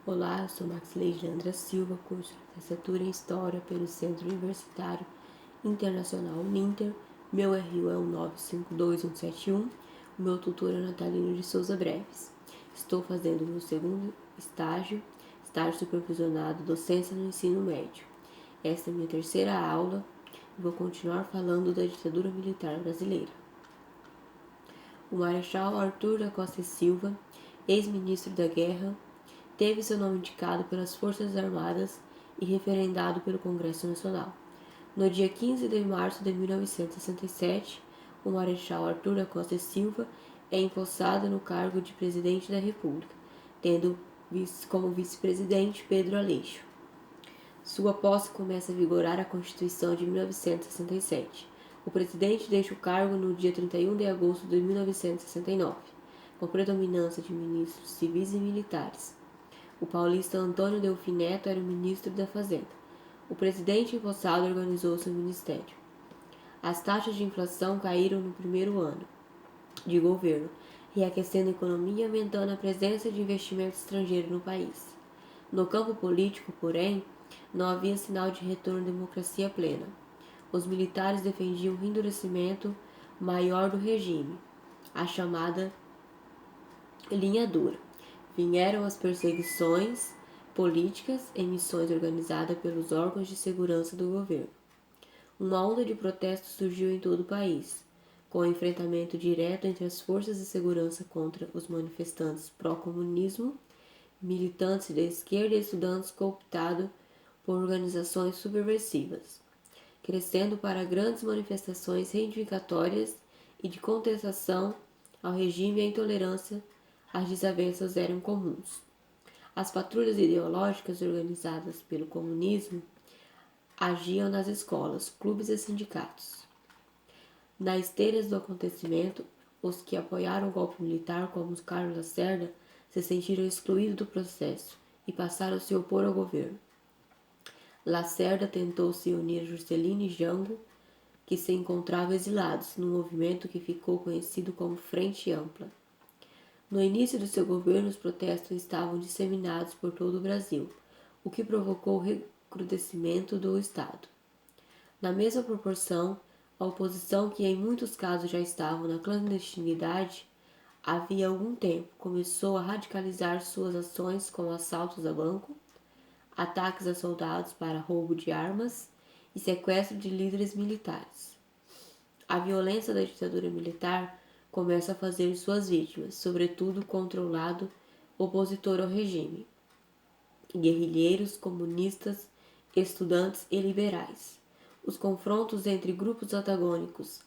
Olá, eu sou Max Leandra Silva, curso de licenciatura em História pelo Centro Universitário Internacional Uninter. Meu RU é o 952171. O meu tutor é Natalino de Souza Breves. Estou fazendo o meu segundo estágio supervisionado docência no ensino médio. Esta é a minha terceira aula e vou continuar falando da ditadura militar brasileira. O Marechal Arthur da Costa e Silva, ex-ministro da Guerra, teve seu nome indicado pelas Forças Armadas e referendado pelo Congresso Nacional. No dia 15 de março de 1967, o Marechal Arthur da Costa e Silva é empossado no cargo de Presidente da República, tendo como vice-presidente Pedro Aleixo. Sua posse começa a vigorar a Constituição de 1967. O presidente deixa o cargo no dia 31 de agosto de 1969, com predominância de ministros civis e militares. O paulista Antônio Delfim Neto era o ministro da Fazenda. O presidente empossado organizou seu ministério. As taxas de inflação caíram no primeiro ano de governo, reaquecendo a economia e aumentando a presença de investimento estrangeiro no país. No campo político, porém, não havia sinal de retorno à democracia plena. Os militares defendiam o endurecimento maior do regime, a chamada linha dura. Vieram as perseguições políticas em missões organizadas pelos órgãos de segurança do governo. Uma onda de protestos surgiu em todo o país, com o enfrentamento direto entre as forças de segurança contra os manifestantes pró-comunismo, militantes da esquerda e estudantes cooptados por organizações subversivas, crescendo para grandes manifestações reivindicatórias e de contestação ao regime e à intolerância. As desavenças eram comuns. As patrulhas ideológicas organizadas pelo comunismo agiam nas escolas, clubes e sindicatos. Na esteira do acontecimento, os que apoiaram o golpe militar, como os Carlos Lacerda, se sentiram excluídos do processo e passaram a se opor ao governo. Lacerda tentou se unir a Juscelino e Jango, que se encontravam exilados, num movimento que ficou conhecido como Frente Ampla. No início do seu governo, os protestos estavam disseminados por todo o Brasil, o que provocou o recrudescimento do Estado. Na mesma proporção, a oposição, que em muitos casos já estava na clandestinidade, havia algum tempo começou a radicalizar suas ações com assaltos a banco, ataques a soldados para roubo de armas e sequestro de líderes militares. A violência da ditadura militar começa a fazer suas vítimas, sobretudo contra o lado opositor ao regime, guerrilheiros, comunistas, estudantes e liberais. Os confrontos entre grupos antagônicos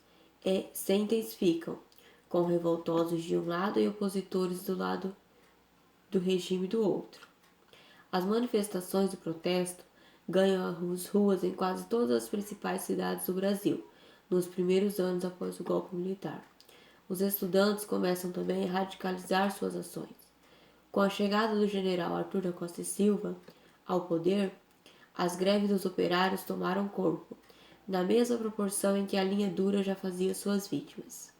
se intensificam, com revoltosos de um lado e opositores do lado do regime do outro. As manifestações de protesto ganham as ruas em quase todas as principais cidades do Brasil, nos primeiros anos após o golpe militar. Os estudantes começam também a radicalizar suas ações. Com a chegada do general Arthur da Costa e Silva ao poder, as greves dos operários tomaram corpo, na mesma proporção em que a linha dura já fazia suas vítimas.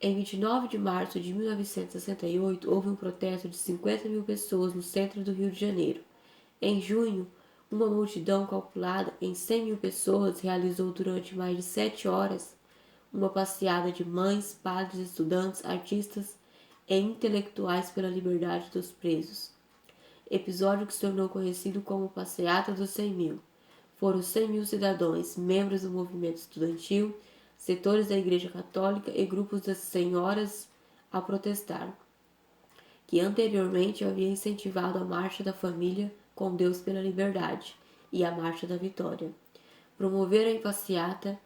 Em 29 de março de 1968, houve um protesto de 50 mil pessoas no centro do Rio de Janeiro. Em junho, uma multidão calculada em 100 mil pessoas realizou durante mais de 7 horas uma passeada de mães, padres, estudantes, artistas e intelectuais pela liberdade dos presos. Episódio que se tornou conhecido como Passeata dos 100 mil. Foram 100 mil cidadãos, membros do movimento estudantil, setores da Igreja Católica e grupos das senhoras a protestar, que anteriormente havia incentivado a Marcha da Família com Deus pela Liberdade e a Marcha da Vitória. Promoveram em passeata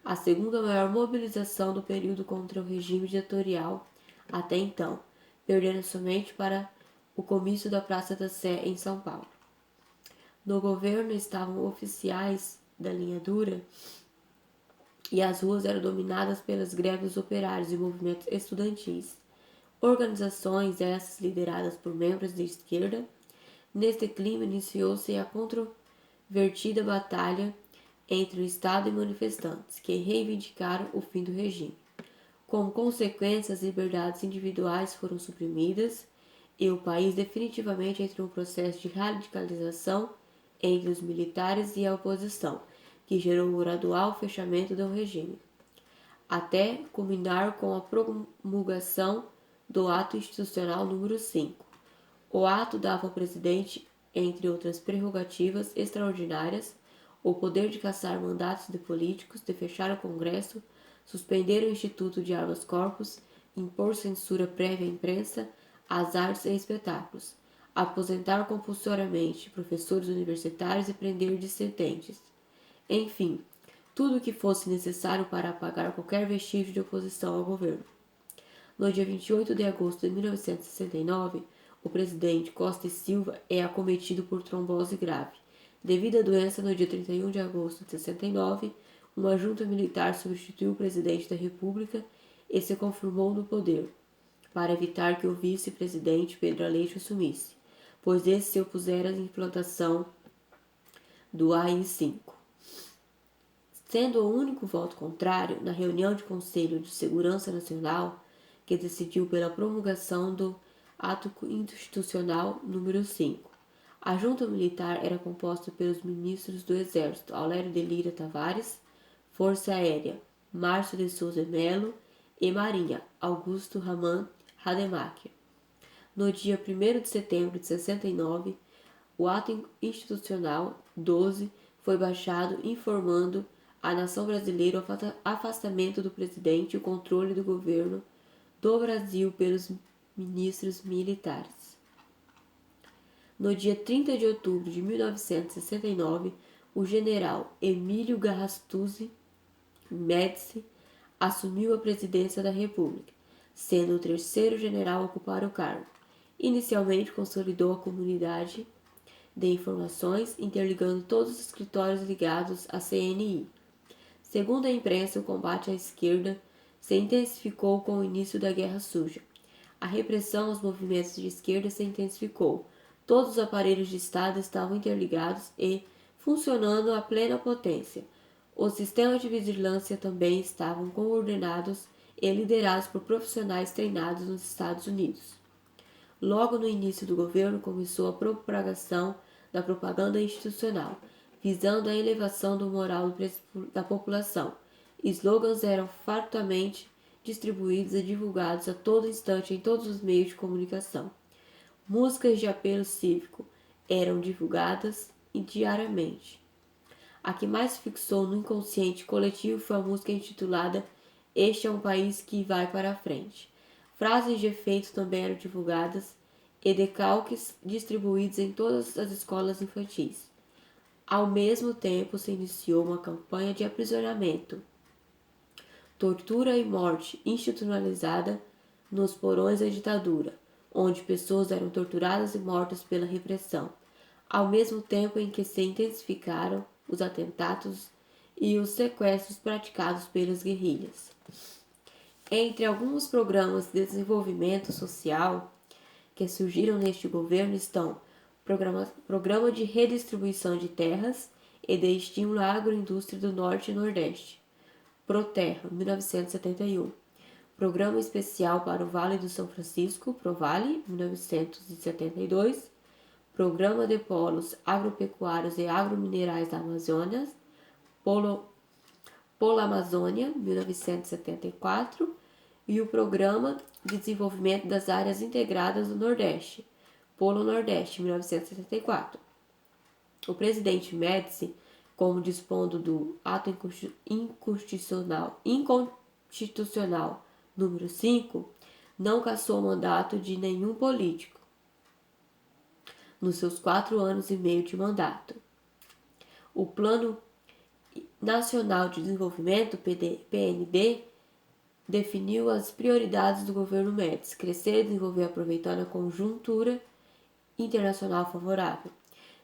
a segunda maior mobilização do período contra o regime ditatorial até então, perdendo somente para o comício da Praça da Sé em São Paulo. No governo estavam oficiais da linha dura e as ruas eram dominadas pelas greves operárias e movimentos estudantis. Organizações essas lideradas por membros da esquerda. Neste clima iniciou-se a controvertida batalha entre o Estado e manifestantes, que reivindicaram o fim do regime. Como consequência, as liberdades individuais foram suprimidas e o país definitivamente entrou em um processo de radicalização entre os militares e a oposição, que gerou o gradual fechamento do regime, até culminar com a promulgação do Ato Institucional número 5. O ato dava ao presidente, entre outras prerrogativas extraordinárias, o poder de cassar mandatos de políticos, de fechar o Congresso, suspender o Instituto de Habeas Corpus, impor censura prévia à imprensa, às artes e espetáculos, aposentar compulsoriamente professores universitários e prender dissidentes. Enfim, tudo o que fosse necessário para apagar qualquer vestígio de oposição ao governo. No dia 28 de agosto de 1969, o presidente Costa e Silva é acometido por trombose grave. Devido à doença, no dia 31 de agosto de 69, uma junta militar substituiu o presidente da República e se confirmou no poder, para evitar que o vice-presidente Pedro Aleixo assumisse, pois esse se opusera à implantação do AI-5. Sendo o único voto contrário na reunião de Conselho de Segurança Nacional, que decidiu pela promulgação do Ato Institucional número 5. A junta militar era composta pelos ministros do Exército Aulério de Lira Tavares, Força Aérea Márcio de Souza Melo e Marinha Augusto Ramon Rademacher. No dia 1º de setembro de 69, o Ato Institucional 12 foi baixado informando a nação brasileira o afastamento do presidente e o controle do governo do Brasil pelos ministros militares. No dia 30 de outubro de 1969, o general Emílio Garrastazu Médici assumiu a presidência da República, sendo o terceiro general a ocupar o cargo. Inicialmente consolidou a comunidade de informações, interligando todos os escritórios ligados à CNI. Segundo a imprensa, o combate à esquerda se intensificou com o início da Guerra Suja. A repressão aos movimentos de esquerda se intensificou. Todos os aparelhos de Estado estavam interligados e funcionando a plena potência. Os sistemas de vigilância também estavam coordenados e liderados por profissionais treinados nos Estados Unidos. Logo no início do governo começou a propagação da propaganda institucional, visando a elevação do moral da população. Slogans eram fartamente distribuídos e divulgados a todo instante em todos os meios de comunicação. Músicas de apelo cívico eram divulgadas diariamente. A que mais fixou no inconsciente coletivo foi a música intitulada Este é um País que Vai para a Frente. Frases de efeito também eram divulgadas e decalques distribuídos em todas as escolas infantis. Ao mesmo tempo, se iniciou uma campanha de aprisionamento, tortura e morte institucionalizada nos porões da ditadura, onde pessoas eram torturadas e mortas pela repressão, ao mesmo tempo em que se intensificaram os atentados e os sequestros praticados pelas guerrilhas. Entre alguns programas de desenvolvimento social que surgiram neste governo estão Programa de Redistribuição de Terras e de Estímulo à Agroindústria do Norte e Nordeste, Proterra, 1971. Programa Especial para o Vale do São Francisco, Provale, 1972. Programa de Polos Agropecuários e Agrominerais da Amazônia, Polo Amazônia, 1974. E o Programa de Desenvolvimento das Áreas Integradas do Nordeste, Polo Nordeste, 1974. O presidente Médici, como dispondo do Ato Inconstitucional número 5, não cassou o mandato de nenhum político nos seus 4 anos e meio de mandato. O Plano Nacional de Desenvolvimento, PND, definiu as prioridades do governo Médici: crescer e desenvolver aproveitando a conjuntura internacional favorável.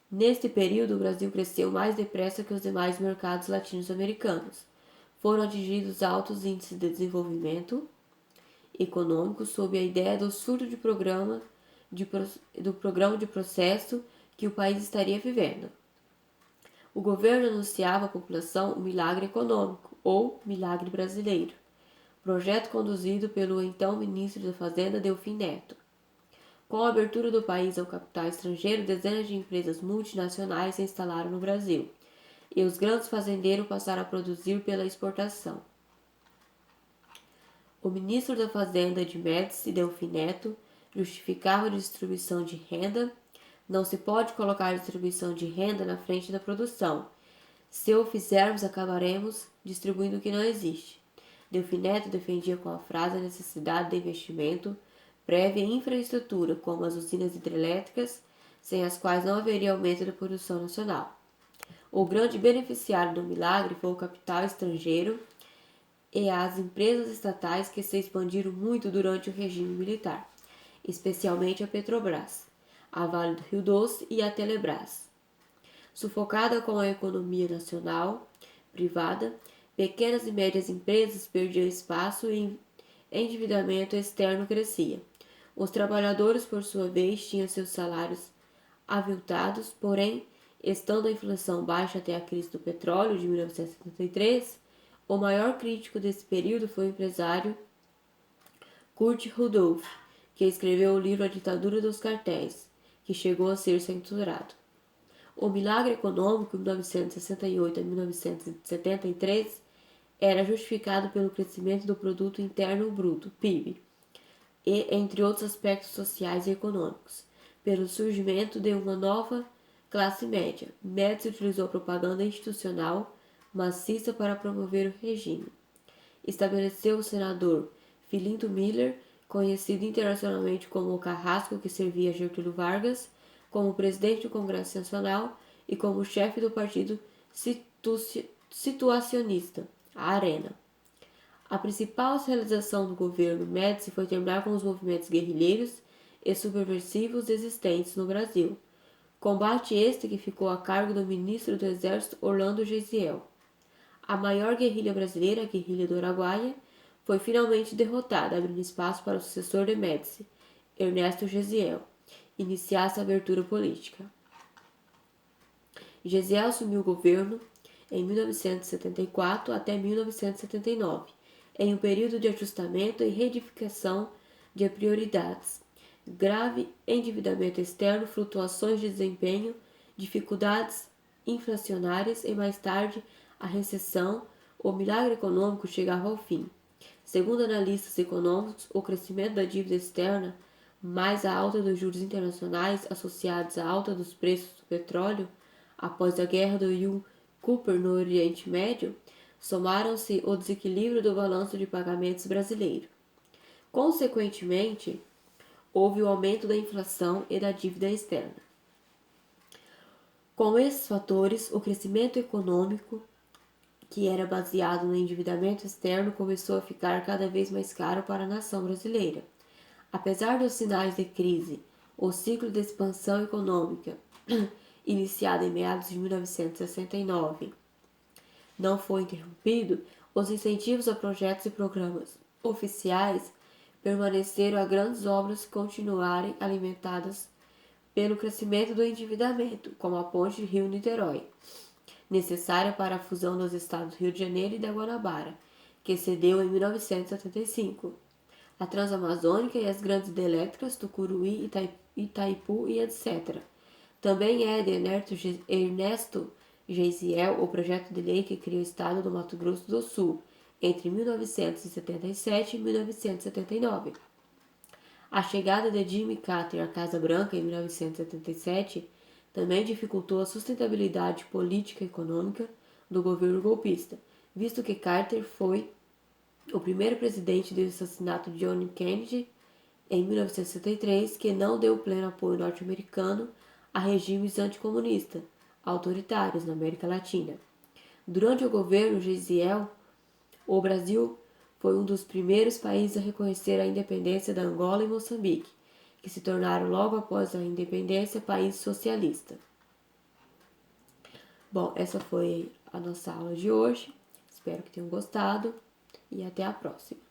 Neste período, o Brasil cresceu mais depressa que os demais mercados latino-americanos. Foram atingidos altos índices de desenvolvimento econômico sob a ideia do surto do programa de processo que o país estaria vivendo. O governo anunciava à população o milagre econômico, ou milagre brasileiro, projeto conduzido pelo então ministro da Fazenda Delfim Neto. Com a abertura do país ao capital estrangeiro, dezenas de empresas multinacionais se instalaram no Brasil, e os grandes fazendeiros passaram a produzir pela exportação. O ministro da Fazenda de Médici, Delfim Neto, justificava a distribuição de renda. Não se pode colocar a distribuição de renda na frente da produção. Se o fizermos, acabaremos distribuindo o que não existe. Delfim Neto defendia com a frase a necessidade de investimento prévio em infraestrutura, como as usinas hidrelétricas, sem as quais não haveria aumento da produção nacional. O grande beneficiário do milagre foi o capital estrangeiro e as empresas estatais que se expandiram muito durante o regime militar, especialmente a Petrobras, a Vale do Rio Doce e a Telebrás. Sufocada com a economia nacional privada, pequenas e médias empresas perdiam espaço e endividamento externo crescia. Os trabalhadores, por sua vez, tinham seus salários aviltados, porém, estando a inflação baixa até a crise do petróleo de 1973, o maior crítico desse período foi o empresário Kurt Rudolph, que escreveu o livro A Ditadura dos Cartéis, que chegou a ser censurado. O milagre econômico de 1968 a 1973 era justificado pelo crescimento do Produto Interno Bruto, PIB, e, entre outros aspectos sociais e econômicos, pelo surgimento de uma nova classe média. Médici utilizou a propaganda institucional maciça para promover o regime. Estabeleceu o senador Filinto Miller, conhecido internacionalmente como o carrasco que servia Getúlio Vargas, como presidente do Congresso Nacional e como chefe do partido situacionista, a Arena. A principal realização do governo Médici foi terminar com os movimentos guerrilheiros e subversivos existentes no Brasil. Combate este que ficou a cargo do ministro do Exército Orlando Geisel. A maior guerrilha brasileira, a guerrilha do Araguaia, foi finalmente derrotada, abrindo espaço para o sucessor de Médici, Ernesto Geisel, iniciasse a abertura política. Geisel assumiu o governo em 1974 até 1979, em um período de ajustamento e reedificação de prioridades, grave endividamento externo, flutuações de desempenho, dificuldades inflacionárias e, mais tarde, a recessão. O milagre econômico chegava ao fim. Segundo analistas econômicos, o crescimento da dívida externa, mais a alta dos juros internacionais associados à alta dos preços do petróleo após a guerra do Yom Kippur no Oriente Médio, somaram-se ao desequilíbrio do balanço de pagamentos brasileiro. Consequentemente, houve o aumento da inflação e da dívida externa. Com esses fatores, o crescimento econômico, que era baseado no endividamento externo, começou a ficar cada vez mais caro para a nação brasileira. Apesar dos sinais de crise, o ciclo de expansão econômica, iniciado em meados de 1969, não foi interrompido, os incentivos a projetos e programas oficiais permaneceram a grandes obras continuarem alimentadas pelo crescimento do endividamento, como a ponte Rio-Niterói, necessária para a fusão dos estados do Rio de Janeiro e da Guanabara, que cedeu em 1975, a Transamazônica e as grandes hidrelétricas Tucuruí, Itaipu e etc. Também é de Ernesto Geisel o projeto de lei que cria o estado do Mato Grosso do Sul, entre 1977 e 1979. A chegada de Jimmy Carter à Casa Branca em 1977 também dificultou a sustentabilidade política e econômica do governo golpista, visto que Carter foi o primeiro presidente desde o assassinato de John Kennedy em 1963 que não deu pleno apoio norte-americano a regimes anticomunistas autoritários na América Latina. Durante o governo Geisel, o Brasil foi um dos primeiros países a reconhecer a independência da Angola e Moçambique, que se tornaram logo após a independência países socialistas. Bom, essa foi a nossa aula de hoje. Espero que tenham gostado e até a próxima.